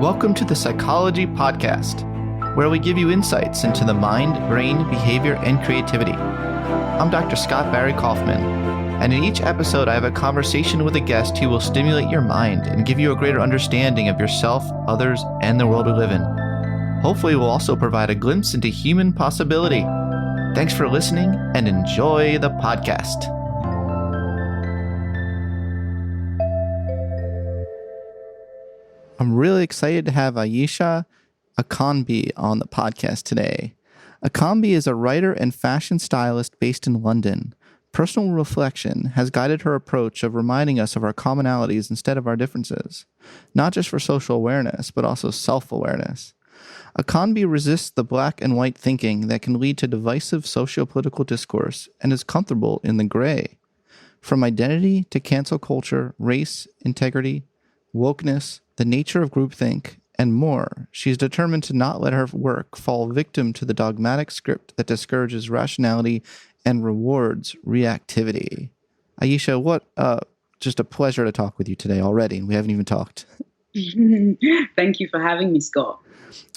Welcome to the Psychology Podcast, where we give you insights into the mind, brain, behavior, and creativity. I'm Dr. Scott Barry Kaufman, and in each episode I have a conversation with a guest who will stimulate your mind and give you a greater understanding of yourself, others, and the world we live in. Hopefully we'll also provide a glimpse into human possibility. Thanks for listening and enjoy the podcast. I'm really excited to have Ayishat Akanbi on the podcast today. Akambi is a writer and fashion stylist based in London. Personal reflection has guided her approach of reminding us of our commonalities instead of our differences, not just for social awareness, but also self-awareness. Akanbi resists the black and white thinking that can lead to divisive socio-political discourse and is comfortable in the gray. From identity to cancel culture, race, integrity, wokeness, the nature of groupthink, and more, she's determined to not let her work fall victim to the dogmatic script that discourages rationality and rewards reactivity. Ayisha, just a pleasure to talk with you today already, and we haven't even talked. Thank you for having me, Scott.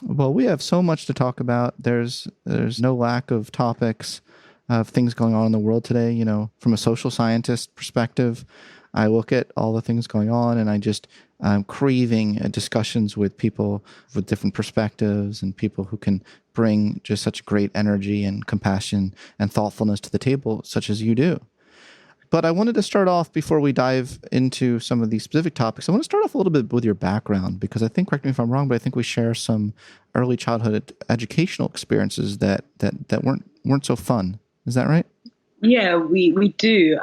Well, we have so much to talk about. There's no lack of topics of things going on in the world today. You know, from a social scientist perspective, I look at all the things going on and I'm craving discussions with people with different perspectives and people who can bring just such great energy and compassion and thoughtfulness to the table, such as you do. But I wanted to start off, before we dive into some of these specific topics, I want to start off a little bit with your background, because I think, correct me if I'm wrong, but I think we share some early childhood educational experiences that weren't so fun. Is that right? Yeah, we do.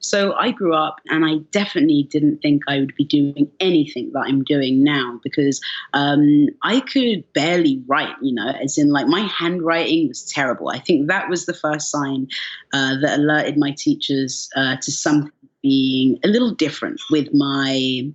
So I grew up and I definitely didn't think I would be doing anything that I'm doing now, because I could barely write, as in, like, my handwriting was terrible. I think that was the first sign that alerted my teachers to something being a little different with my,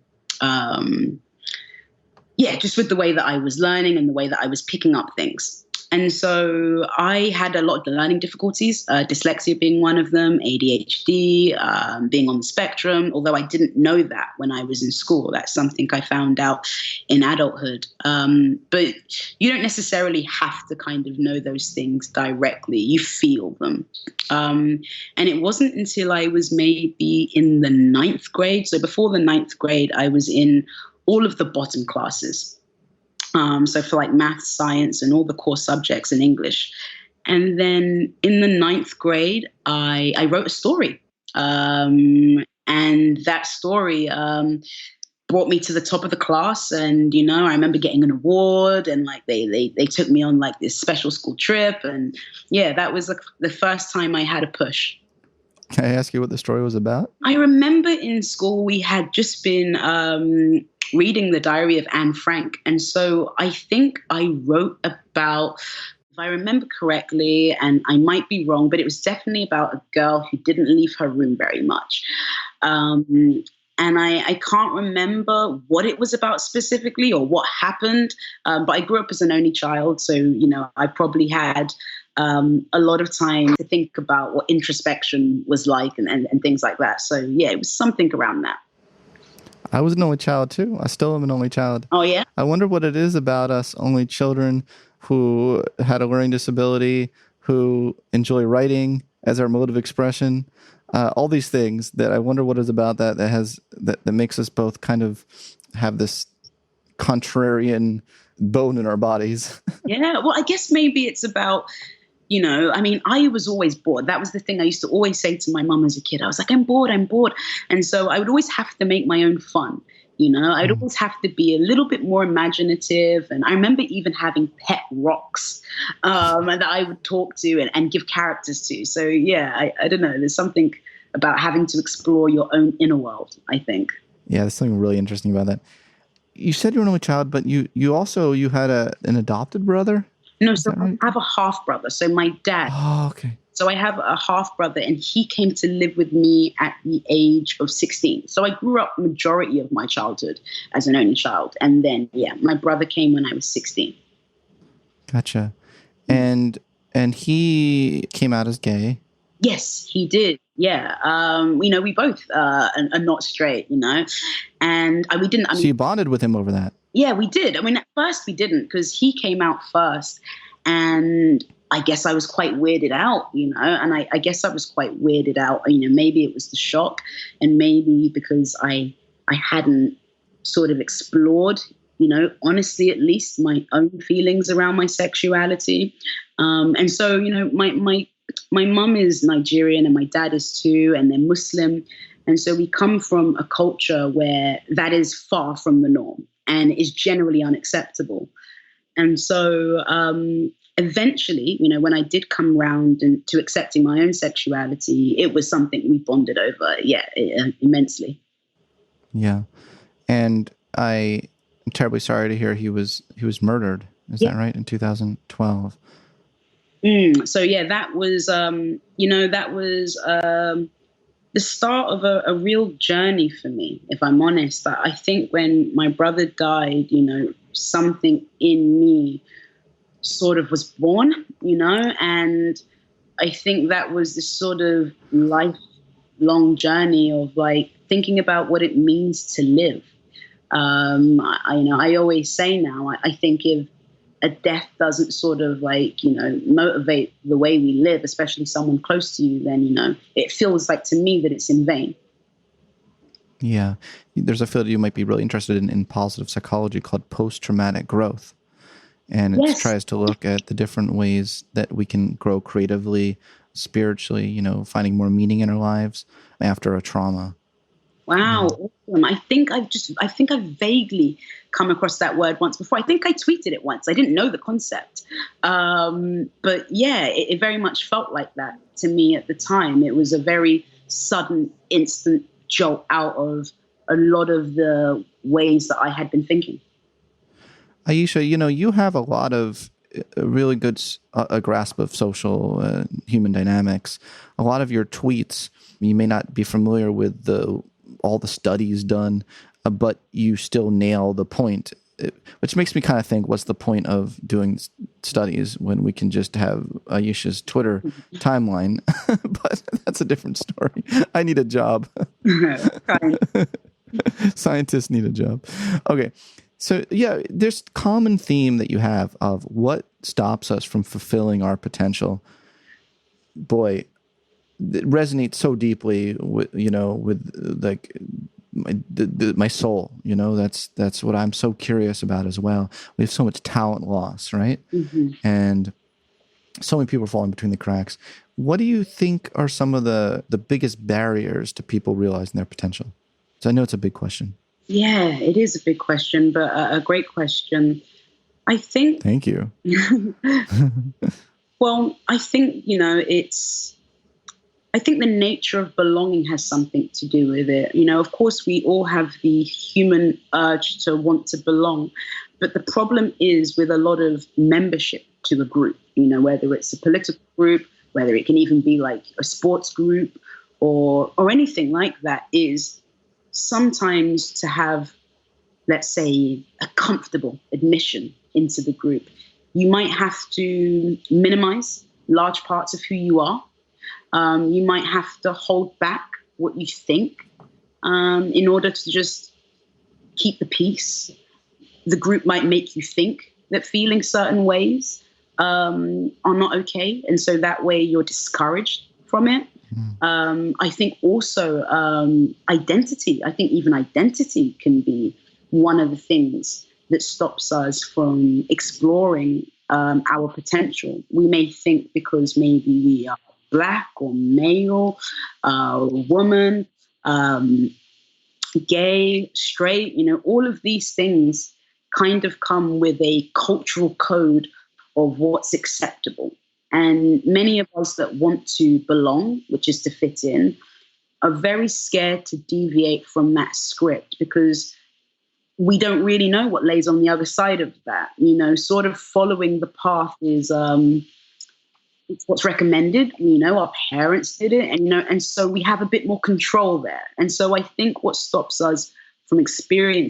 just with the way that I was learning and the way that I was picking up things. And so I had a lot of learning difficulties, dyslexia being one of them, ADHD, being on the spectrum, although I didn't know that when I was in school. That's something I found out in adulthood. But you don't necessarily have to kind of know those things directly. You feel them. And it wasn't until I was maybe in the 9th grade. So before the 9th grade, I was in all of the bottom classes. So for like math, science, and all the core subjects in English. And then in the 9th grade, I wrote a story. And that story brought me to the top of the class. And, I remember getting an award, and like they took me on like this special school trip. And yeah, that was the first time I had a push. Can I ask you what the story was about? I remember in school we had just been reading the diary of Anne Frank. And so I think I wrote about, if I remember correctly, and I might be wrong, but it was definitely about a girl who didn't leave her room very much. And I can't remember what it was about specifically or what happened. But I grew up as an only child. So, I probably had a lot of time to think about what introspection was like and things like that. So, yeah, it was something around that. I was an only child too. I still am an only child. Oh, yeah? I wonder what it is about us only children who had a learning disability, who enjoy writing as our mode of expression, all these things that I wonder what is about that makes us both kind of have this contrarian bone in our bodies. Yeah, well, I guess maybe it's about, I was always bored. That was the thing I used to always say to my mum as a kid. I was like, I'm bored. And so I would always have to make my own fun. I'd always have to be a little bit more imaginative. And I remember even having pet rocks that I would talk to and give characters to. So, yeah, I don't know. There's something about having to explore your own inner world, I think. Yeah, there's something really interesting about that. You said you were an only child, but you had an adopted brother? No, so right? I have a half brother. So my dad. Oh, okay. So I have a half brother, and he came to live with me at the age of 16. So I grew up majority of my childhood as an only child. And then, my brother came when I was 16. Gotcha. And he came out as gay. Yes, he did. Yeah. We both are not straight, and we didn't. So you bonded with him over that? Yeah, we did. I mean, at first we didn't because he came out first. And I guess I was quite weirded out, and I guess I was quite weirded out. Maybe it was the shock, and maybe because I hadn't sort of explored, honestly, at least my own feelings around my sexuality. And so, my mum is Nigerian and my dad is too, and they're Muslim. And so we come from a culture where that is far from the norm and is generally unacceptable. And so eventually, when I did come round to accepting my own sexuality, it was something we bonded over, immensely. Yeah. And I'm terribly sorry to hear he was murdered. Is that right? In 2012. So yeah, that was the start of a real journey for me, if I'm honest. I think when my brother died, something in me sort of was born, and I think that was this sort of lifelong journey of like thinking about what it means to live. I always say now, I think if a death doesn't sort of motivate the way we live, especially someone close to you, then, it feels like to me that it's in vain. Yeah. There's a field you might be really interested in positive psychology called post-traumatic growth. And it tries to look at the different ways that we can grow creatively, spiritually, finding more meaning in our lives after a trauma. Wow, awesome. I think I've vaguely come across that word once before. I think I tweeted it once. I didn't know the concept. But yeah, it very much felt like that to me at the time. It was a very sudden, instant jolt out of a lot of the ways that I had been thinking. Ayisha, you have a lot of really good a grasp of social human dynamics. A lot of your tweets, you may not be familiar with all the studies done, but you still nail the point, which makes me kind of think, what's the point of doing studies when we can just have Ayisha's Twitter timeline? But that's a different story. I need a job. Scientists need a job. Okay. So yeah, there's common theme that you have of what stops us from fulfilling our potential. Boy, it resonates so deeply with like my soul. That's what I'm so curious about as well. We have so much talent loss, right? Mm-hmm. And so many people are falling between the cracks. What do you think are some of the biggest barriers to people realizing their potential? So I know it's a big question. Yeah, it is a big question, but a great question. I think. Thank you. Well, I think, I think the nature of belonging has something to do with it. Of course, we all have the human urge to want to belong, but the problem is with a lot of membership to a group, whether it's a political group, whether it can even be like a sports group or anything like that, is sometimes to have, let's say, a comfortable admission into the group, you might have to minimize large parts of who you are. You might have to hold back what you think in order to just keep the peace. The group might make you think that feeling certain ways are not okay. And so that way you're discouraged from it. I think also identity. I think even identity can be one of the things that stops us from exploring our potential. We may think because maybe we are Black or male, woman, gay, straight, all of these things kind of come with a cultural code of what's acceptable. And many of us that want to belong, which is to fit in, are very scared to deviate from that script because we don't really know what lays on the other side of that. Sort of following the path is it's what's recommended. Our parents did it, and so we have a bit more control there. And so I think what stops us from exploring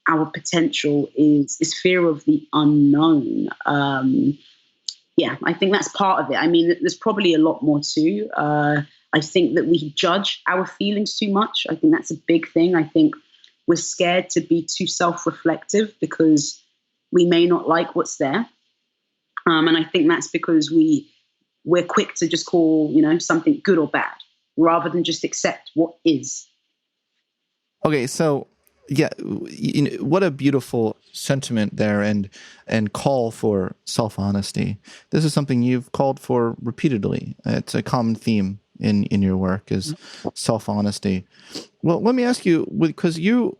our potential is fear of the unknown. Yeah, I think that's part of it. I mean, there's probably a lot more too. I think that we judge our feelings too much. I think that's a big thing. I think we're scared to be too self-reflective because we may not like what's there. And I think that's because we're quick to just call, something good or bad, rather than just accept what is. Okay, so yeah, what a beautiful sentiment there, and call for self-honesty. This is something you've called for repeatedly. It's a common theme in your work, is self-honesty. Well, let me ask you, because you're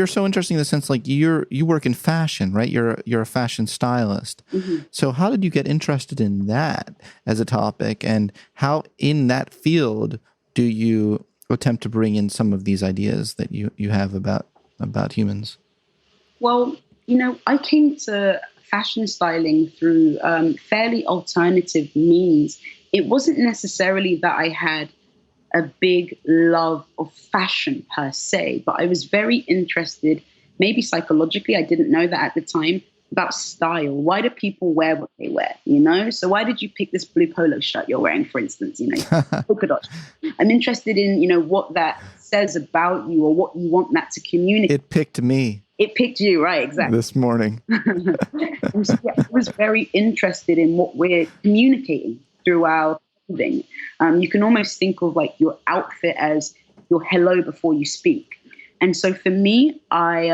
so interesting in the sense, like you work in fashion, right? You're a fashion stylist. Mm-hmm. So how did you get interested in that as a topic, and how in that field do you attempt to bring in some of these ideas that you have about humans? Well, I came to fashion styling through fairly alternative means. It wasn't necessarily that I had a big love of fashion per se, but I was very interested, maybe psychologically, I didn't know that at the time, about style. Why do people wear what they wear, So why did you pick this blue polo shirt you're wearing, for instance, polka dot? I'm interested in, what that says about you or what you want that to communicate. It picked me. It picked you, right, exactly. This morning. And so, I was very interested in what we're communicating through our clothing. You can almost think of like your outfit as your hello before you speak. And so for me, I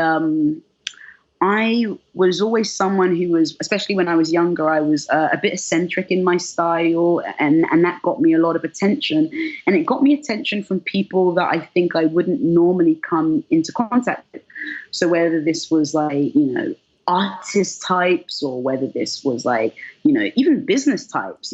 was always someone who was, especially when I was younger, I was a bit eccentric in my style, and that got me a lot of attention. And it got me attention from people that I think I wouldn't normally come into contact with. So whether this was like, artist types, or whether this was like, even business types,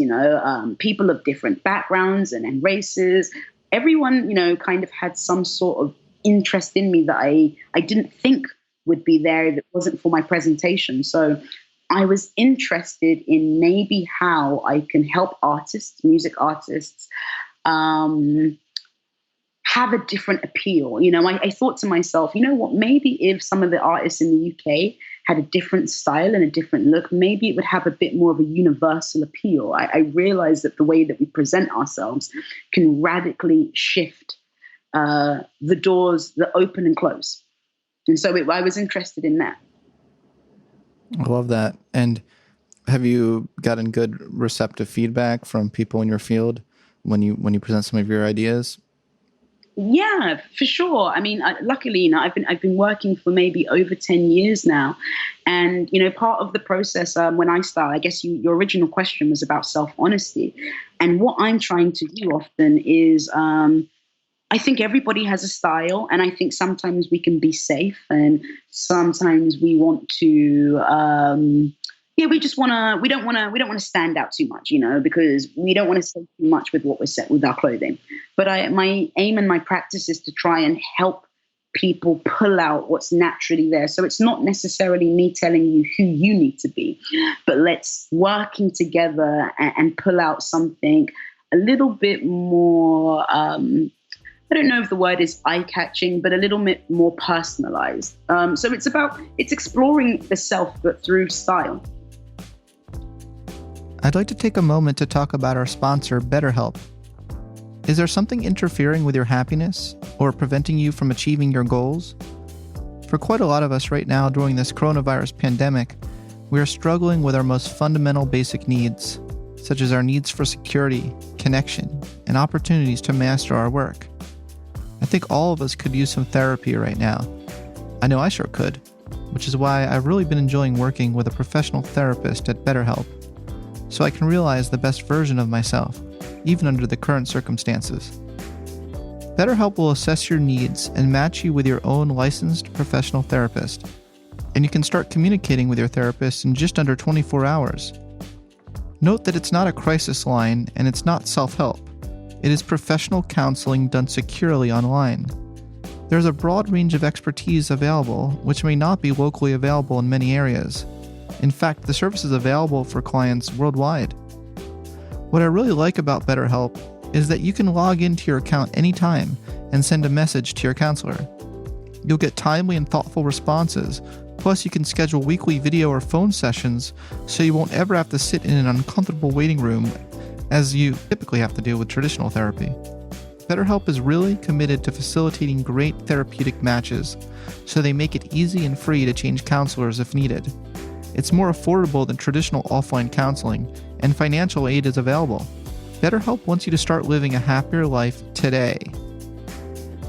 people of different backgrounds and races, everyone, kind of had some sort of interest in me that I didn't think would be there if it wasn't for my presentation. So I was interested in maybe how I can help artists, music artists, have a different appeal. I thought to myself, maybe if some of the artists in the UK had a different style and a different look, maybe it would have a bit more of a universal appeal. I realized that the way that we present ourselves can radically shift the doors that open and close. And so I was interested in that. I love that. And have you gotten good receptive feedback from people in your field when you present some of your ideas? Yeah, for sure. I mean, luckily, I've been working for maybe over 10 years now. And, part of the process when I start, I guess your original question was about self-honesty. And what I'm trying to do often is I think everybody has a style, and I think sometimes we can be safe, and sometimes we want to, we don't want to stand out too much, because we don't want to say too much with what we're set with our clothing. But my aim and my practice is to try and help people pull out what's naturally there. So it's not necessarily me telling you who you need to be, but let's working together and pull out something a little bit more, I don't know if the word is eye-catching, but a little bit more personalized. So it's exploring the self, but through style. I'd like to take a moment to talk about our sponsor, BetterHelp. Is there something interfering with your happiness or preventing you from achieving your goals? For quite a lot of us right now during this coronavirus pandemic, we are struggling with our most fundamental basic needs, such as our needs for security, connection, and opportunities to master our work. I think all of us could use some therapy right now. I know I sure could, which is why I've really been enjoying working with a professional therapist at BetterHelp, so I can realize the best version of myself, even under the current circumstances. BetterHelp will assess your needs and match you with your own licensed professional therapist, and you can start communicating with your therapist in just under 24 hours. Note that it's not a crisis line and it's not self-help. It is professional counseling done securely online. There's a broad range of expertise available, which may not be locally available in many areas. In fact, the service is available for clients worldwide. What I really like about BetterHelp is that you can log into your account anytime and send a message to your counselor. You'll get timely and thoughtful responses, plus you can schedule weekly video or phone sessions so you won't ever have to sit in an uncomfortable waiting room as you typically have to deal with traditional therapy. BetterHelp is really committed to facilitating great therapeutic matches, so they make it easy and free to change counselors if needed. It's more affordable than traditional offline counseling, and financial aid is available. BetterHelp wants you to start living a happier life today.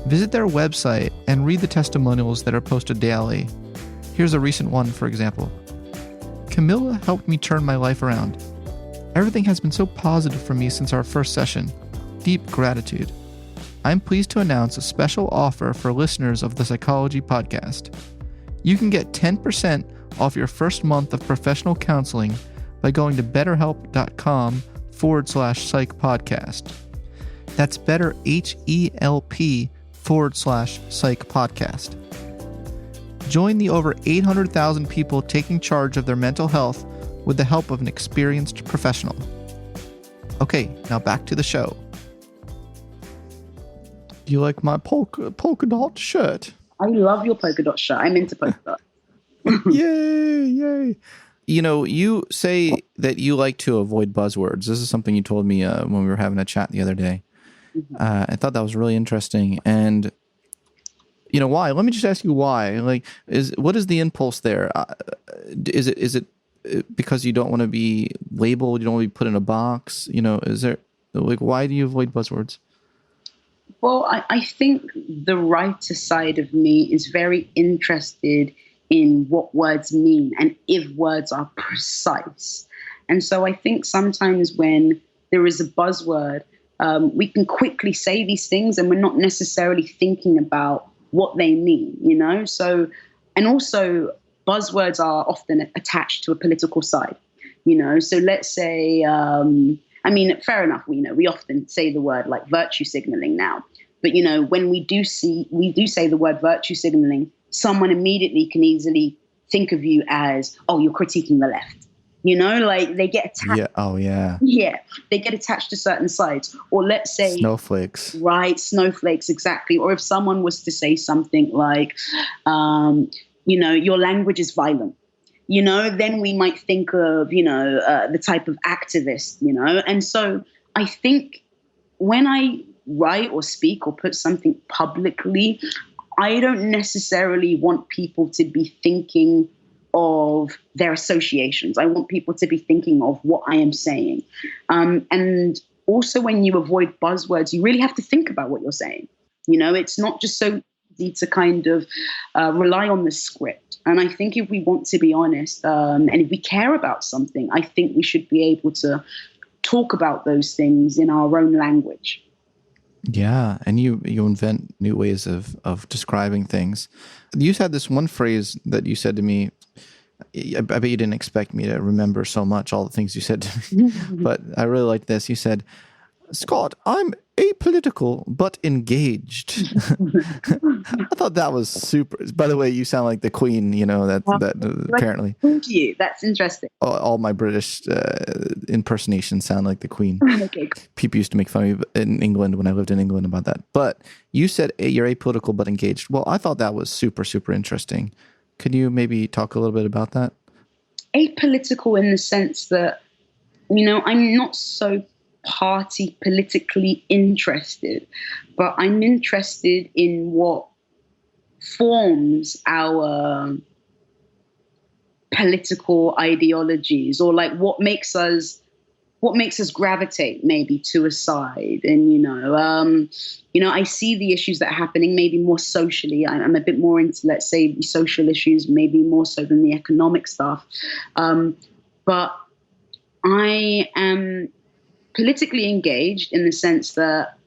Visit their website and read the testimonials that are posted daily. Here's a recent one, for example. Camilla helped me turn my life around. Everything has been so positive for me since our first session. Deep gratitude. I'm pleased to announce a special offer for listeners of the Psychology Podcast. You can get 10% off your first month of professional counseling by going to betterhelp.com/psych podcast. That's BetterHelp/psych podcast. Join the over 800,000 people taking charge of their mental health with the help of an experienced professional. Okay, now back to the show. Do you like my polka dot shirt? I love your polka dot shirt. I'm into polka dot. Yay. You know, you say that you like to avoid buzzwords. This is something you told me when we were having a chat the other day. I thought that was really interesting. And, you know, why? Let me just ask you why. Like, what is the impulse there? Is it because you don't want to be labeled? You don't want to be put in a box? You know, is there, like, why do you avoid buzzwords? Well, I think the writer side of me is very interested in what words mean and if words are precise. And so I think sometimes when there is a buzzword, we can quickly say these things and we're not necessarily thinking about what they mean, you know? So, and also buzzwords are often attached to a political side, you know? So let's say, I mean, fair enough. We often say the word like virtue signaling now, but you know, when we do say the word virtue signaling, someone immediately can easily think of you as, oh, you're critiquing the left. You know, like they get attached. Yeah. Oh, yeah. Yeah, they get attached to certain sides. Or let's say snowflakes. Right, snowflakes, exactly. Or if someone was to say something like, you know, your language is violent. You know, then we might think of, you know, the type of activist, you know. And so I think when I write or speak or put something publicly, I don't necessarily want people to be thinking of their associations. I want people to be thinking of what I am saying. And also when you avoid buzzwords, you really have to think about what you're saying. You know, it's not just so easy to kind of rely on the script. And I think if we want to be honest, and if we care about something, I think we should be able to talk about those things in our own language. Yeah, and you invent new ways of describing things. You had this one phrase that you said to me. I bet you didn't expect me to remember so much, all the things you said to me. But I really liked this. You said, Scott, I'm apolitical but engaged. I thought that was super. By the way, you sound like the Queen, you know, that apparently. Thank you. That's interesting. All my British impersonations sound like the Queen. Okay. People used to make fun of me in England when I lived in England about that. But you said you're apolitical but engaged. Well, I thought that was super, super interesting. Could you maybe talk a little bit about that? Apolitical in the sense that, you know, I'm not so party politically interested, but I'm interested in what forms our political ideologies, or like what makes us gravitate maybe to a side. And I see the issues that are happening maybe more socially. I'm a bit more into, let's say, the social issues, maybe more so than the economic stuff. But I am politically engaged in the sense that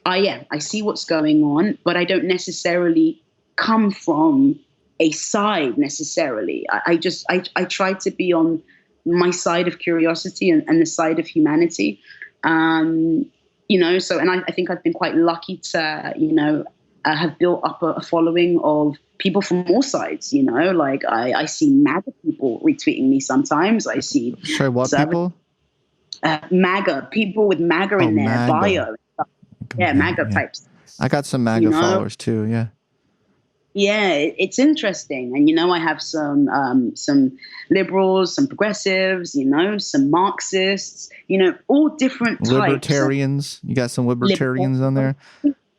I see what's going on, but I don't necessarily come from a side necessarily. I try to be on my side of curiosity and the side of humanity. And I think I've been quite lucky to, have built up a following of people from all sides, like I see MAGA people retweeting me sometimes. I see people? MAGA, people with MAGA in their MAGA. bio. Yeah, MAGA types. I got some MAGA followers too, yeah. Yeah, it's interesting. And, I have some liberals, some progressives, some Marxists, all different types. Libertarians. You got some libertarians on there?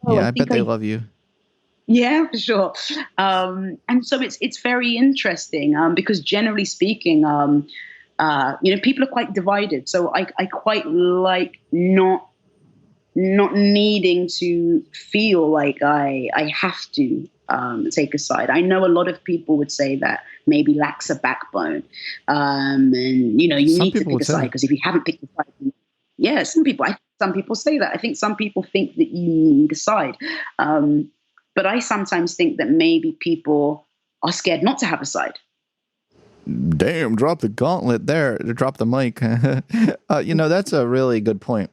Oh, Yeah, I bet they love you. Yeah, for sure. And so it's very interesting because generally speaking, people are quite divided. So I quite like not needing to feel like I have to take a side. I know a lot of people would say that maybe lacks a backbone, and you need to pick a side because if you haven't picked a side, yeah, some people say that. I think some people think that you need a side, but I sometimes think that maybe people are scared not to have a side. Damn, drop the gauntlet there. Drop the mic. That's a really good point.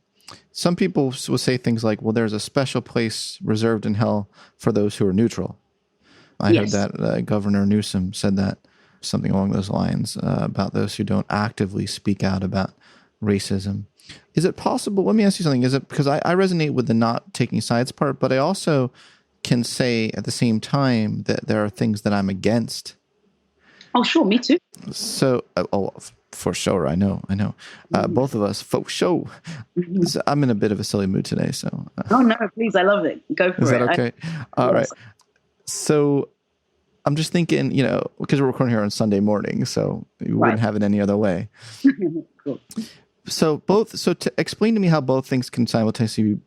Some people will say things like, well, there's a special place reserved in hell for those who are neutral. I heard that Governor Newsom said that, something along those lines, about those who don't actively speak out about racism. Is it possible? Let me ask you something. Is it because I resonate with the not taking sides part, but I also can say at the same time that there are things that I'm against. Oh, sure. Me too. So, for sure. I know. Both of us, for sure. So I'm in a bit of a silly mood today. So. Oh, no, please. I love it. Go for it. Is that okay? All right. So I'm just thinking, because we're recording here on Sunday morning, so we wouldn't have it any other way. Cool. So to explain to me how both things can simultaneously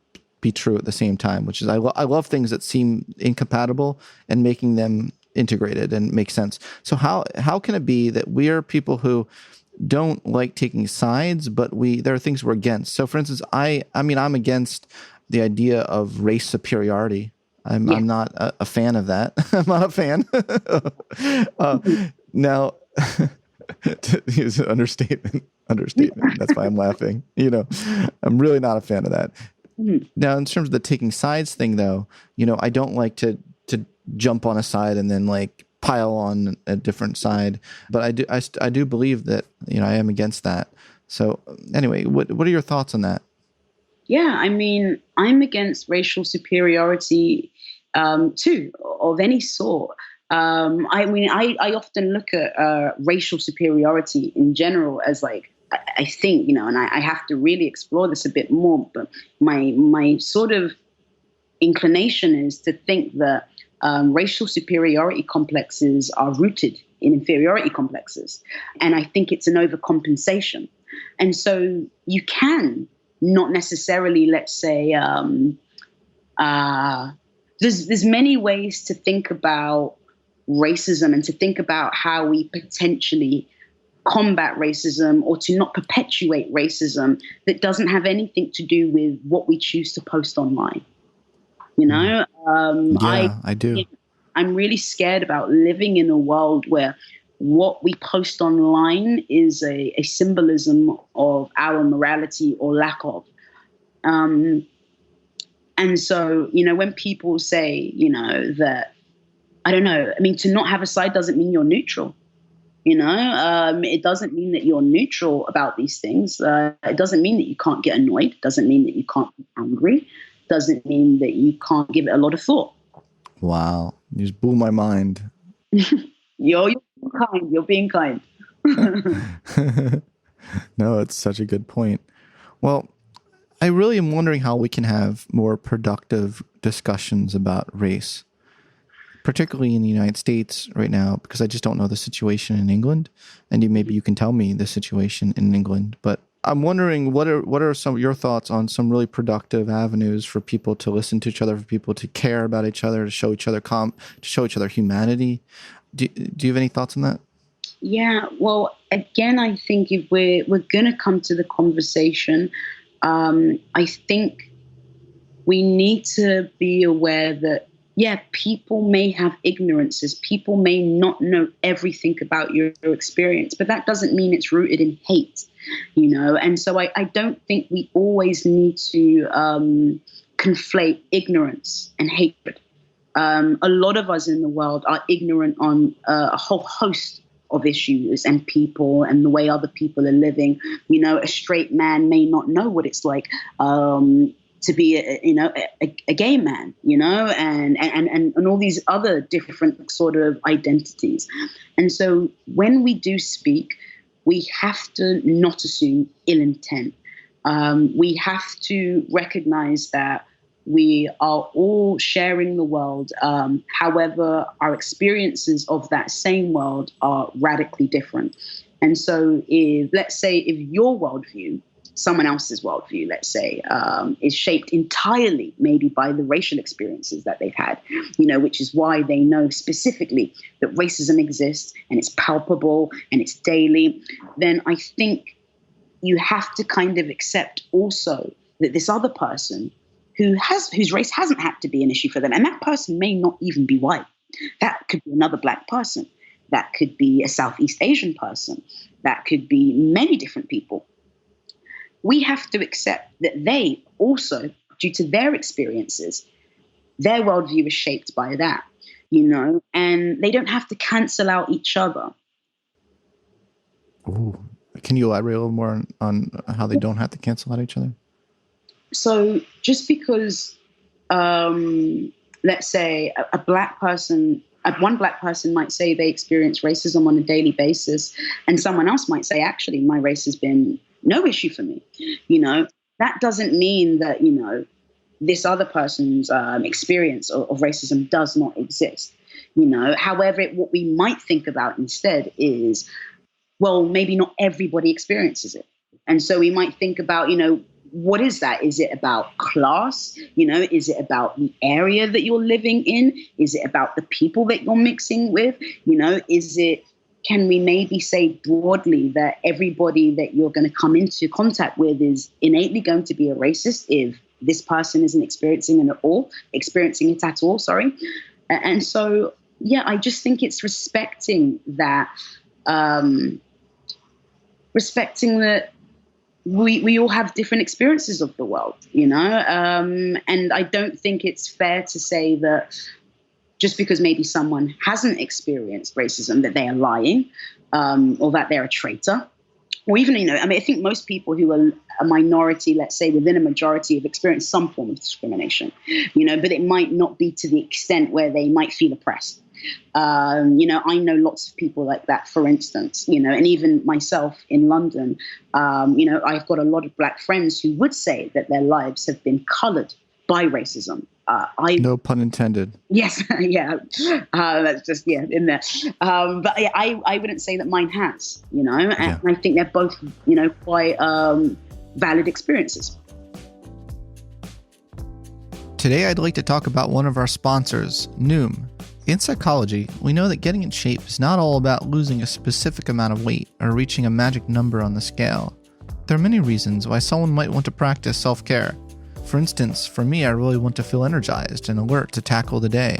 be true at the same time, which is I love things that seem incompatible and making them integrated and make sense. So how can it be that we are people who don't like taking sides, but there are things we're against? So for instance, I'm against the idea of race superiority. I'm not a fan of that. I'm not a fan. Now, use an understatement. That's why I'm laughing. I'm really not a fan of that. Now, in terms of the taking sides thing, though, I don't like to jump on a side and then like pile on a different side. But I do believe that I am against that. So anyway, what are your thoughts on that? Yeah, I'm against racial superiority too, of any sort. I often look at racial superiority in general as like, I think, and I have to really explore this a bit more, but my sort of inclination is to think that racial superiority complexes are rooted in inferiority complexes. And I think it's an overcompensation. And so you can not necessarily, let's say, there's many ways to think about racism and to think about how we potentially combat racism or to not perpetuate racism that doesn't have anything to do with what we choose to post online. I do. I'm really scared about living in a world where what we post online is a symbolism of our morality or lack of. And so, when people say, that, I don't know, to not have a side doesn't mean you're neutral. It doesn't mean that you're neutral about these things. It doesn't mean that you can't get annoyed. It doesn't mean that you can't be angry. It doesn't mean that you can't give it a lot of thought. Wow. You just blew my mind. You're kind. You're being kind. No, it's such a good point. Well, I really am wondering how we can have more productive discussions about race, particularly in the United States right now, because I just don't know the situation in England. And maybe you can tell me the situation in England. But I'm wondering, what are some of your thoughts on some really productive avenues for people to listen to each other, for people to care about each other, to show each other humanity? Do you have any thoughts on that? Yeah, well, again, I think if we're going to come to the conversation, I think we need to be aware that, people may have ignorances. People may not know everything about your experience, but that doesn't mean it's rooted in hate, And so I don't think we always need to conflate ignorance and hatred. A lot of us in the world are ignorant on a whole host of issues and people and the way other people are living. A straight man may not know what it's like to be a gay man, and all these other different sort of identities. And so when we do speak, we have to not assume ill intent. We have to recognize that we are all sharing the world. However, our experiences of that same world are radically different. And so let's say if your worldview, someone else's worldview, let's say, is shaped entirely maybe by the racial experiences that they've had, which is why they know specifically that racism exists and it's palpable and it's daily, then I think you have to kind of accept also that this other person whose race hasn't had to be an issue for them, and that person may not even be white. That could be another black person. That could be a Southeast Asian person. That could be many different people. We have to accept that they also, due to their experiences, their worldview is shaped by that, and they don't have to cancel out each other. Ooh. Can you elaborate a little more on how they don't have to cancel out each other? So just because, let's say one black person might say they experience racism on a daily basis, and someone else might say, actually, my race has been no issue for me. That doesn't mean that, this other person's experience of racism does not exist. However, what we might think about instead is, well, maybe not everybody experiences it. And so we might think about, what is that? Is it about class? Is it about the area that you're living in? Is it about the people that you're mixing with? Can we maybe say broadly that everybody that you're going to come into contact with is innately going to be a racist if this person isn't experiencing it at all, sorry. And so, yeah, I just think it's respecting that, we all have different experiences of the world, and I don't think it's fair to say that just because maybe someone hasn't experienced racism that they are lying, or that they're a traitor. Or even, I think most people who are a minority, let's say within a majority, have experienced some form of discrimination, but it might not be to the extent where they might feel oppressed. I know lots of people like that, for instance, and even myself in London, I've got a lot of black friends who would say that their lives have been colored by racism. No pun intended. Yes, yeah. That's just, in there. But yeah, I wouldn't say that mine has, and I think they're both, quite valid experiences. Today, I'd like to talk about one of our sponsors, Noom. In psychology, we know that getting in shape is not all about losing a specific amount of weight or reaching a magic number on the scale. There are many reasons why someone might want to practice self-care. For instance, for me, I really want to feel energized and alert to tackle the day.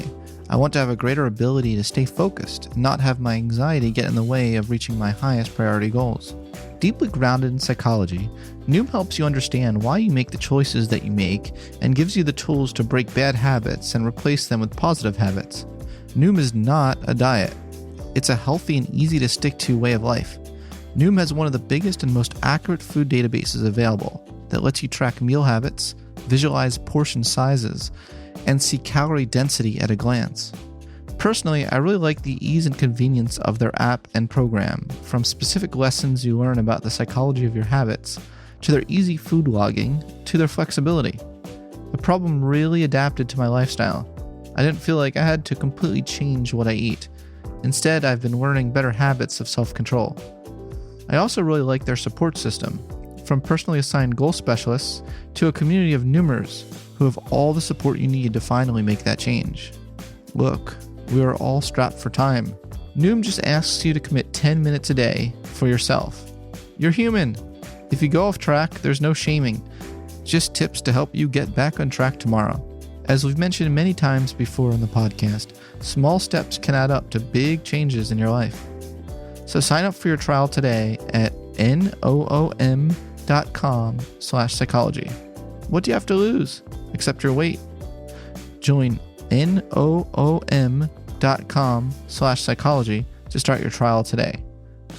I want to have a greater ability to stay focused and not have my anxiety get in the way of reaching my highest priority goals. Deeply grounded in psychology, Noom helps you understand why you make the choices that you make and gives you the tools to break bad habits and replace them with positive habits. Noom is not a diet. It's a healthy and easy to stick to way of life. Noom has one of the biggest and most accurate food databases available that lets you track meal habits, visualize portion sizes, and see calorie density at a glance. Personally, I really like the ease and convenience of their app and program, from specific lessons you learn about the psychology of your habits, to their easy food logging, to their flexibility. The problem really adapted to my lifestyle. I didn't feel like I had to completely change what I eat. Instead, I've been learning better habits of self-control. I also really like their support system, from personally assigned goal specialists to a community of Noomers who have all the support you need to finally make that change. Look, we are all strapped for time. Noom just asks you to commit 10 minutes a day for yourself. You're human. If you go off track, there's no shaming, just tips to help you get back on track tomorrow. As we've mentioned many times before on the podcast, small steps can add up to big changes in your life. So sign up for your trial today at noom.com/psychology. What do you have to lose? Except your weight. Join noom.com/psychology to start your trial today.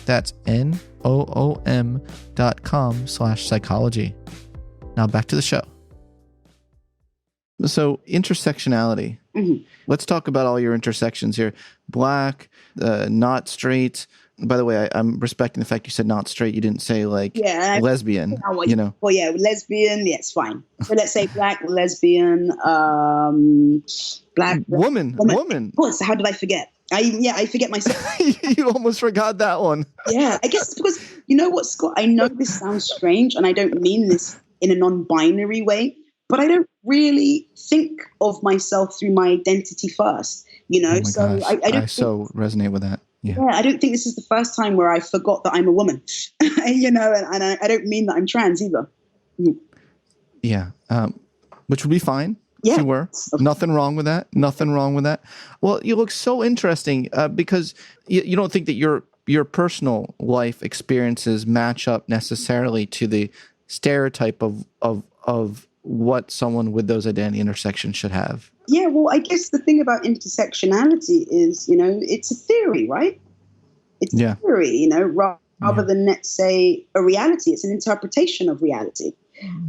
That's noom.com/psychology. Now back to the show. So intersectionality. Mhm. Let's talk about all your intersections here. Black, not straight. By the way, I'm respecting the fact you said not straight. You didn't say lesbian, Well, yeah, lesbian, yes, fine. So let's say black, lesbian, black woman. Of course, how did I forget? I forget myself. You almost forgot that one. Yeah, I guess it's because, you know what, Scott? I know this sounds strange, and I don't mean this in a non-binary way, but I don't really think of myself through my identity first, you know? Oh my gosh. I so resonate with that. Yeah, I don't think this is the first time where I forgot that I'm a woman, you know, and I don't mean that I'm trans either. Yeah, which would be fine Yeah. if you were. Nothing wrong with that. Nothing wrong with that. Well, you look so interesting because you don't think that your personal life experiences match up necessarily to the stereotype of what someone with those identity intersections should have. Yeah, well, I guess the thing about intersectionality is, you know, it's a theory, right? It's a theory, you know, rather than, let's say, a reality. It's an interpretation of reality.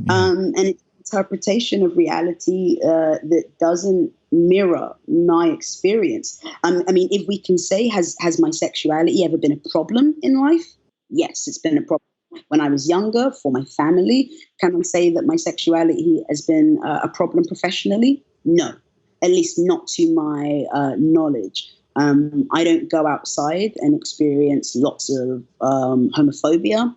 And it's an interpretation of reality that doesn't mirror my experience. I mean, if we can say, has my sexuality ever been a problem in life? Yes, it's been a problem. When I was younger, for my family, can I say that my sexuality has been a problem professionally? No, at least not to my knowledge. I don't go outside and experience lots of homophobia.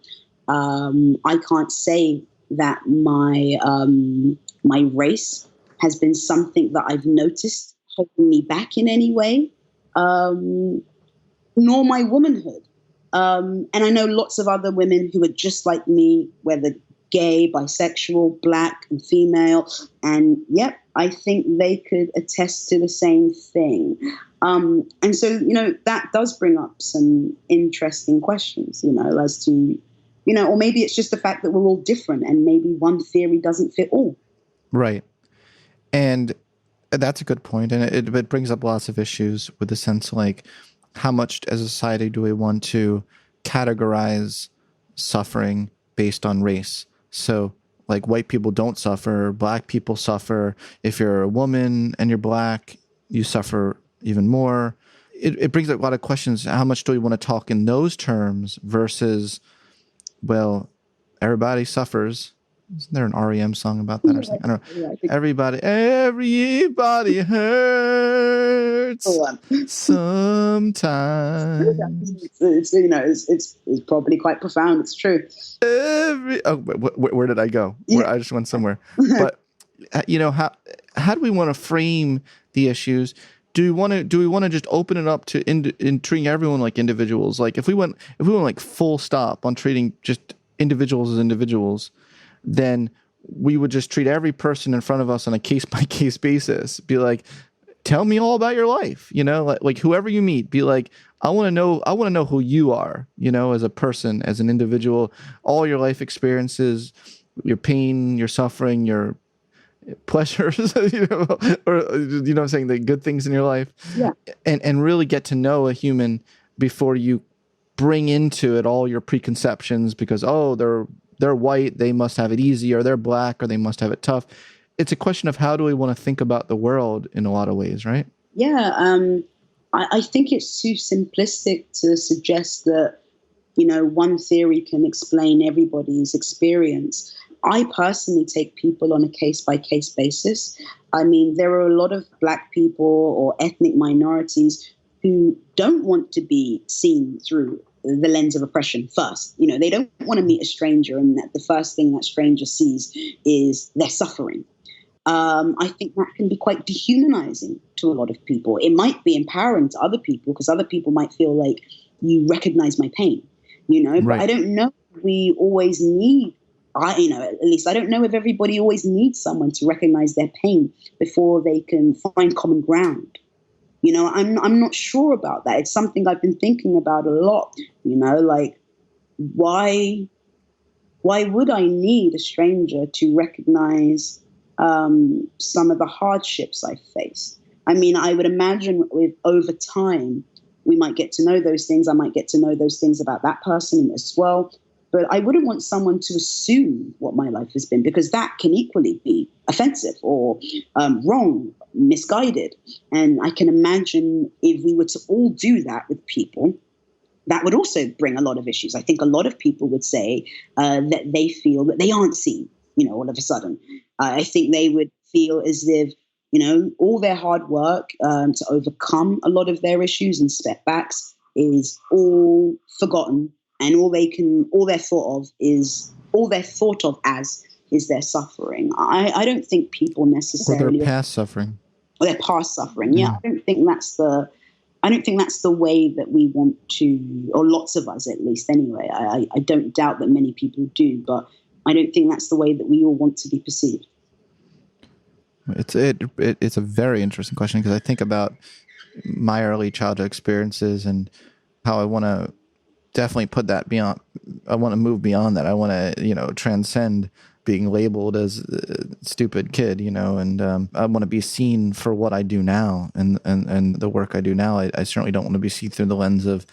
I can't say that my race has been something that I've noticed holding me back in any way, nor my womanhood. And I know lots of other women who are just like me, whether gay, bisexual, black, and female. And yep, I think they could attest to the same thing. And so, you know, that does bring up some interesting questions, you know, as to, you know, or maybe it's just the fact that we're all different and maybe one theory doesn't fit all. Right. And that's a good point. And it brings up lots of issues with the sense like, how much as a society do we want to categorize suffering based on race? So like white people don't suffer, black people suffer. If you're a woman and you're black, you suffer even more. It brings up a lot of questions. How much do we want to talk in those terms versus, well, everybody suffers. Isn't there an REM song about that or something? I don't know. Yeah, everybody hurts sometimes. It's you know, it's probably quite profound. It's true. Where did I go? Yeah. I just went somewhere. But you know, how do we want to frame the issues? Do we want to just open it up to in treating everyone like individuals? Like if we went like full stop on treating just individuals as individuals, then we would just treat every person in front of us on a case-by-case basis. Be like, tell me all about your life, you know, like whoever you meet, be like, I want to know who you are, you know, as a person, as an individual, all your life experiences, your pain, your suffering, your pleasures, you know, or, you know what I'm saying, the good things in your life. Yeah. And really get to know a human before you bring into it all your preconceptions because, oh, they're white, they must have it easy, or they're black, or they must have it tough. It's a question of how do we want to think about the world in a lot of ways, right? Yeah, I think it's too simplistic to suggest that, you know, one theory can explain everybody's experience. I personally take people on a case-by-case basis. I mean, there are a lot of black people or ethnic minorities who don't want to be seen through the lens of oppression first. You know, they don't want to meet a stranger and that the first thing that stranger sees is their suffering. I think that can be quite dehumanizing to a lot of people. It might be empowering to other people because other people might feel like you recognize my pain, you know, right. But I don't know if we always need, at least I don't know if everybody always needs someone to recognize their pain before they can find common ground. You know, I'm not sure about that. It's something I've been thinking about a lot, you know, like why would I need a stranger to recognize some of the hardships I face? I mean, I would imagine over time, we might get to know those things. I might get to know those things about that person as well. But I wouldn't want someone to assume what my life has been because that can equally be a offensive or wrong, misguided. And I can imagine if we were to all do that with people, that would also bring a lot of issues. I think a lot of people would say that they feel that they aren't seen, all of a sudden. I think they would feel as if, all their hard work to overcome a lot of their issues and setbacks is all forgotten, and all they're thought of as is their suffering. I don't think people necessarily, or their past suffering. Or their past suffering. Yeah, I don't think that's the way that we want to, or lots of us at least anyway. I don't doubt that many people do, but I don't think that's the way that we all want to be perceived. It's a very interesting question, because I think about my early childhood experiences and how I want to definitely put that beyond. I want to move beyond that. I want to, transcend being labeled as a stupid kid, and I want to be seen for what I do now and the work I do now. I certainly don't want to be seen through the lens of,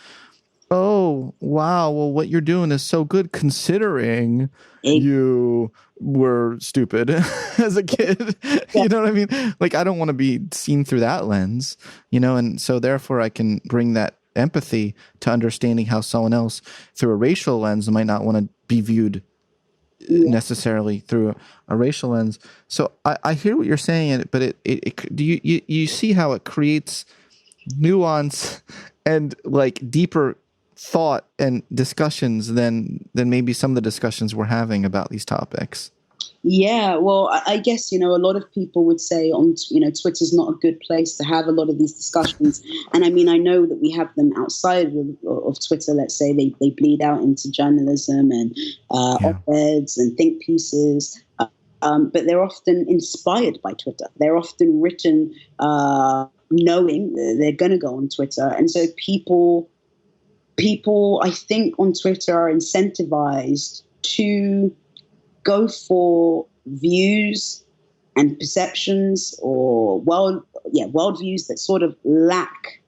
oh, wow, well, what you're doing is so good considering you were stupid as a kid. You know what I mean? Like, I don't want to be seen through that lens, and so therefore I can bring that empathy to understanding how someone else through a racial lens might not want to be viewed necessarily through a racial lens. So I hear what you're saying, but do you see how it creates nuance and like deeper thought and discussions than maybe some of the discussions we're having about these topics? Yeah, well, I guess, a lot of people would say Twitter's not a good place to have a lot of these discussions. And I mean, I know that we have them outside of Twitter. Let's say they bleed out into journalism and op-eds and think pieces. But they're often inspired by Twitter. They're often written knowing that they're going to go on Twitter. And so people, I think, on Twitter are incentivized to go for views and perceptions or worldviews that sort of lack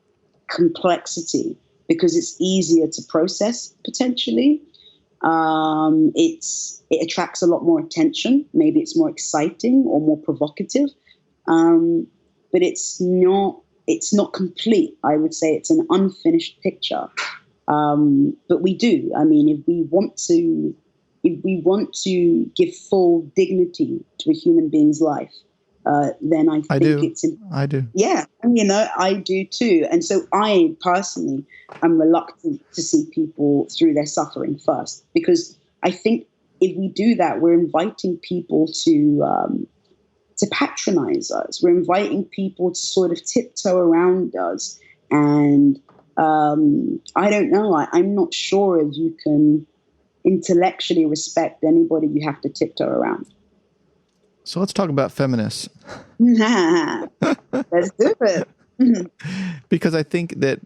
complexity, because it's easier to process potentially. It attracts a lot more attention. Maybe it's more exciting or more provocative, but it's not complete. I would say it's an unfinished picture. But we do. I mean, if we want to give full dignity to a human being's life, then I think it's important. I do. Yeah, I do too. And so I personally am reluctant to see people through their suffering first, because I think if we do that, we're inviting people to patronize us. We're inviting people to sort of tiptoe around us. And I don't know. I'm not sure if you can intellectually respect anybody you have to tiptoe around. So let's talk about feminists. Let's do it. Because I think that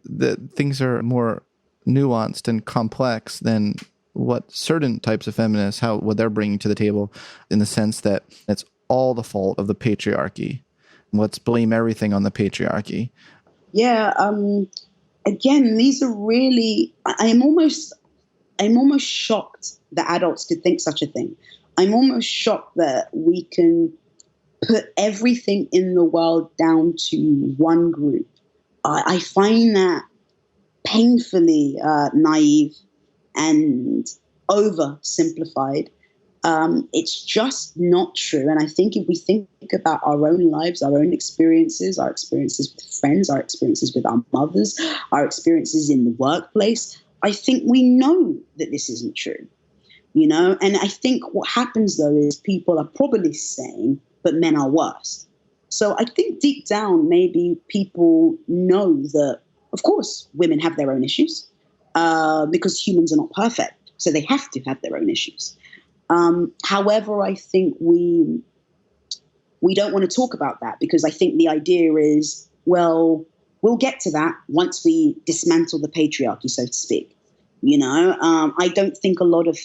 things are more nuanced and complex than what certain types of feminists, what they're bringing to the table, in the sense that it's all the fault of the patriarchy. Let's blame everything on the patriarchy. Yeah. Again, these are really, I'm almost shocked that adults could think such a thing. I'm almost shocked that we can put everything in the world down to one group. I find that painfully naive and oversimplified. It's just not true. And I think if we think about our own lives, our own experiences, our experiences with friends, our experiences with our mothers, our experiences in the workplace, I think we know that this isn't true, and I think what happens though is people are probably saying, but men are worse. So I think deep down, maybe people know that, of course, women have their own issues because humans are not perfect. So they have to have their own issues. However, I think we don't want to talk about that, because I think the idea is, well, we'll get to that once we dismantle the patriarchy, so to speak. I don't think a lot of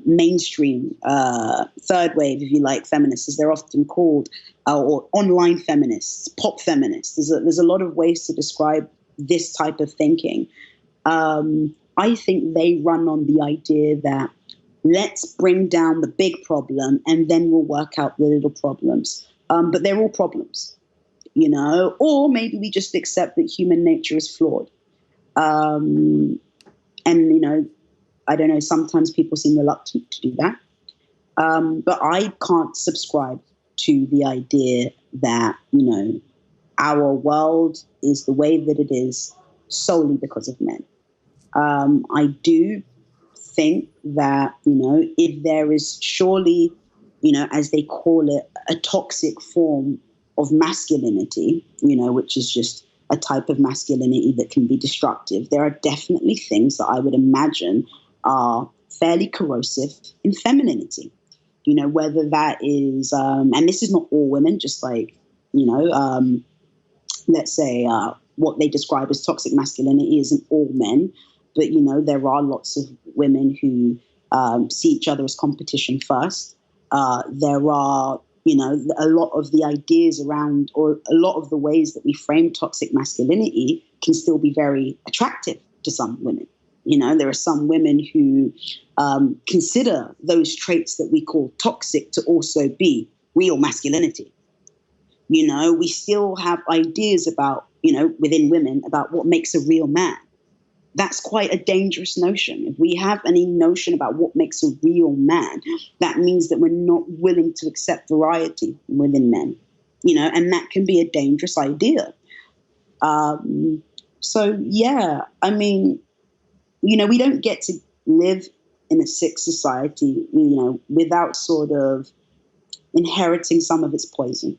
mainstream third wave, if you like, feminists, as they're often called, or online feminists, pop feminists. There's a lot of ways to describe this type of thinking. I think they run on the idea that let's bring down the big problem and then we'll work out the little problems. But they're all problems, or maybe we just accept that human nature is flawed. And, I don't know, sometimes people seem reluctant to do that. But I can't subscribe to the idea that, our world is the way that it is solely because of men. I do think that, if there is surely, as they call it, a toxic form of masculinity, which is just a type of masculinity that can be destructive, there are definitely things that I would imagine are fairly corrosive in femininity. Whether that is, and this is not all women, just like, let's say what they describe as toxic masculinity isn't all men, but, there are lots of women who see each other as competition first. There are, a lot of the ideas around, or a lot of the ways that we frame toxic masculinity can still be very attractive to some women. There are some women who consider those traits that we call toxic to also be real masculinity. We still have ideas about, within women about what makes a real man. That's quite a dangerous notion. If we have any notion about what makes a real man, that means that we're not willing to accept variety within men, and that can be a dangerous idea. So, yeah, I mean, we don't get to live in a sick society, without sort of inheriting some of its poison.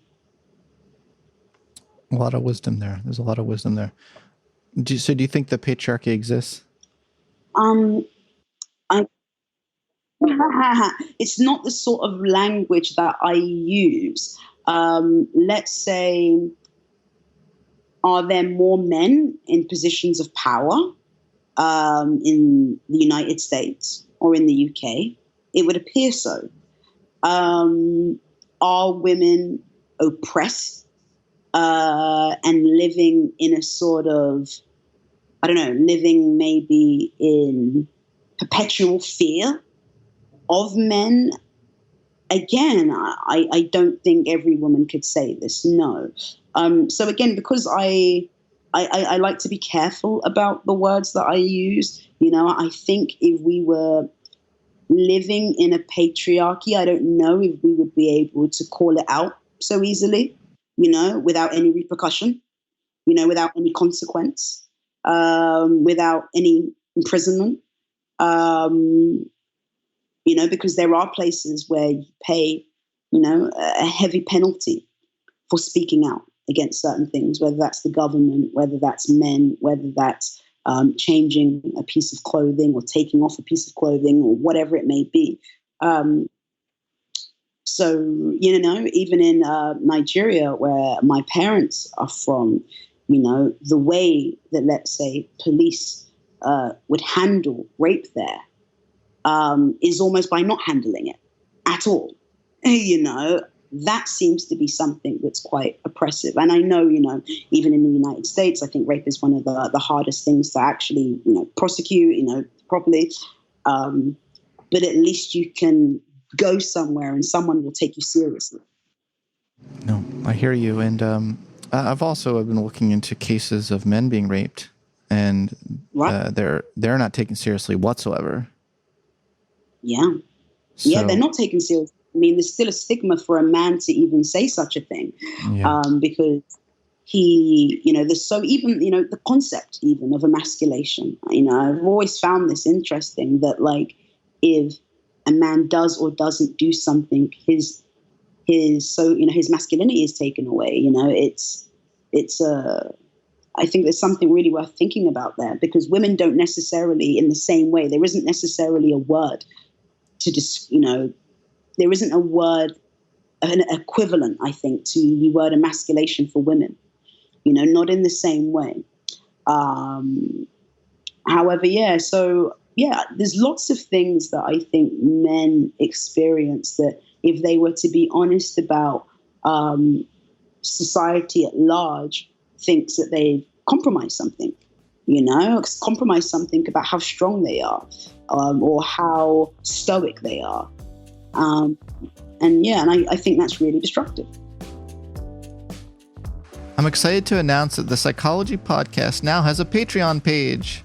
A lot of wisdom there. There's a lot of wisdom there. Do you think the patriarchy exists? I it's not the sort of language that I use. Let's say, are there more men in positions of power in the United States or in the UK? It would appear so. Are women oppressed and living in a sort of, I don't know, living maybe in perpetual fear of men? Again, I don't think every woman could say this, no. So again, because I like to be careful about the words that I use, I think if we were living in a patriarchy, I don't know if we would be able to call it out so easily, without any repercussion, without any consequence, without any imprisonment, because there are places where you pay, a heavy penalty for speaking out against certain things, whether that's the government, whether that's men, whether that's changing a piece of clothing or taking off a piece of clothing or whatever it may be. So, even in Nigeria, where my parents are from, the way that, let's say, police would handle rape there is almost by not handling it at all. That seems to be something that's quite oppressive. And I know, even in the United States, I think rape is one of the hardest things to actually, prosecute, properly. But at least you can go somewhere and someone will take you seriously. No, I hear you. And I've been looking into cases of men being raped, and right. They're not taken seriously whatsoever. Yeah. Yeah, they're not taken seriously. I mean, there's still a stigma for a man to even say such a thing, because there's so even, the concept even of emasculation. I've always found this interesting that, like, if a man does or doesn't do something, his masculinity is taken away. I think there's something really worth thinking about there, because women don't necessarily, in the same way, there isn't necessarily a word to just, there isn't a word, an equivalent, I think, to the word emasculation for women, not in the same way. However, there's lots of things that I think men experience that, if they were to be honest about, society at large thinks that they've compromised something, compromised something about how strong they are. or how stoic they are. And I think that's really destructive. I'm excited to announce that the Psychology Podcast now has a Patreon page.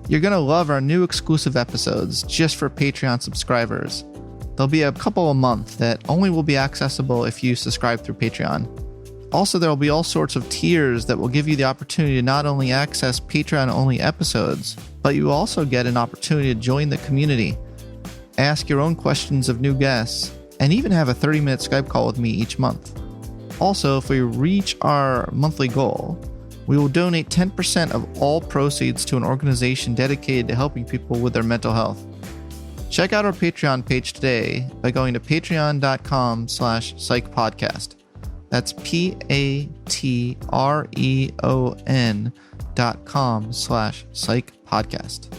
You're going to love our new exclusive episodes just for Patreon subscribers. There'll be a couple a month that only will be accessible if you subscribe through Patreon. Also, there will be all sorts of tiers that will give you the opportunity to not only access Patreon-only episodes, but you will also get an opportunity to join the community, ask your own questions of new guests, and even have a 30-minute Skype call with me each month. Also, if we reach our monthly goal, we will donate 10% of all proceeds to an organization dedicated to helping people with their mental health. Check out our Patreon page today by going to patreon.com/psychpodcast. That's patreon.com/psychpodcast.